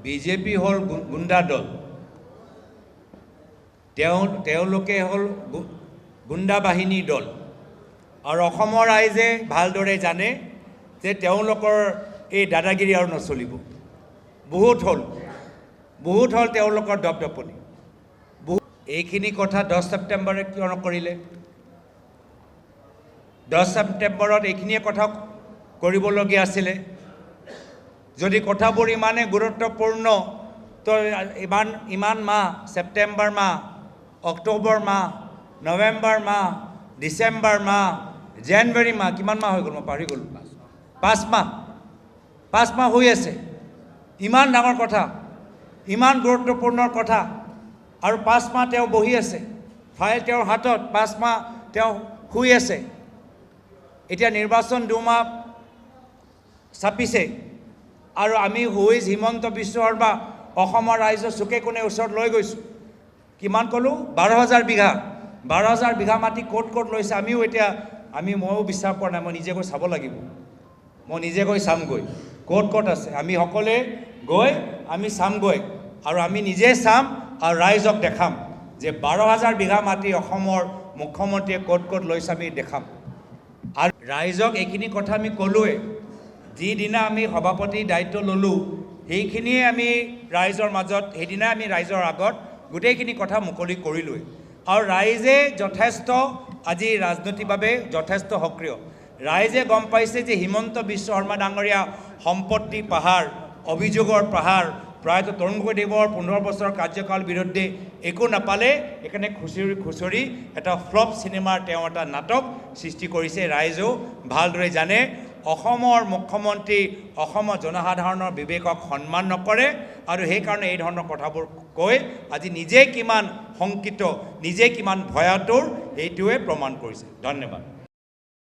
BJP হ'ল গুণ্ডা দল, তেওঁলোকে হ'ল গুণ্ডা বাহিনীৰ দল। আৰু অসমৰ ৰাইজে ভালদৰে জানে যে তেওঁলোকৰ এই দাদাগিৰি আৰু নচলিব। বহুত হ'ল তেওঁলোকৰ দপদপনি। এইখিনি কথা 10 ছেপ্টেম্বৰে কিয় নকৰিলে? 10 ছেপ্টেম্বৰত এইখিনিয়ে কথা কৰিবলগীয়া আছিলে। যদি কথাবোৰ ইমানেই গুৰুত্বপূৰ্ণ, তো ইমান মাহ, ছেপ্টেম্বৰ মাহ, অক্টোবৰ মাহ, নৱেম্বৰ মাহ, ডিচেম্বৰ মাহ, জানুৱাৰী মাহ, কিমান মাহ হৈ গ'ল মই পাহৰি গ'লোঁ। 5 মাহ হৈ আছে। ইমান ডাঙৰ কথা, ইমান গুৰুত্বপূৰ্ণ কথা, আৰু 5 মাহ তেওঁ বহি আছে, ফাইল তেওঁৰ হাতত, 5 মাহ তেওঁ শুই আছে। এতিয়া নিৰ্বাচন 2 মাহ চাপিছে, আৰু আমি হিমন্ত বিশ্ব শৰ্মা অসমৰ ৰাইজৰ চুকে কোণে ওচৰত লৈ গৈছোঁ। কিমান ক'লোঁ? 12,000 বিঘা মাটি ক'ত লৈছে ময়ো বিশ্বাস কৰা নাই। মই নিজে গৈ চাব লাগিব, মই নিজে গৈ চামগৈ ক'ত আছে। আমি সকলোৱে গৈ আমি চামগৈ, আৰু আমি নিজে চাম আৰু ৰাইজক দেখাম যে 12,000 বিঘা মাটি অসমৰ মুখ্যমন্ত্ৰীয়ে ক'ত লৈছে আমি দেখাম। আৰু ৰাইজক এইখিনি কথা আমি ক'লোৱে। যিদিনা আমি সভাপতি দায়িত্ব ল'লোঁ, সেইখিনিয়ে আমি ৰাইজৰ মাজত, সেইদিনা আমি ৰাইজৰ আগত গোটেইখিনি কথা মুকলি কৰিলোৱে। আৰু ৰাইজে যথেষ্ট আজি ৰাজনৈতিকভাৱে যথেষ্ট সক্ৰিয়। ৰাইজে গম পাইছে যে হিমন্ত বিশ্ব শৰ্মা ডাঙৰীয়া সম্পত্তি পাহাৰ, অভিযোগৰ পাহাৰ, প্ৰায়তো তৰুণ গগৈদেৱৰ 15 বছৰৰ কাৰ্যকাল বিৰুদ্ধে একো নাপালে, সেইকাৰণে খুচৰি এটা ফ্লপ চিনেমাৰ তেওঁ এটা নাটক সৃষ্টি কৰিছে। ৰাইজেও ভালদৰে জানে অসমৰ মুখ্যমন্ত্ৰী অসমৰ জনসাধাৰণৰ বিবেকক সন্মান নকৰে, আৰু সেইকাৰণে এই ধৰণৰ কথাবোৰ কৈ আজি নিজে কিমান শংকিত, নিজে কিমান ভয়াতুৰ, এইটোৱে প্ৰমাণ কৰিছে। ধন্যবাদ।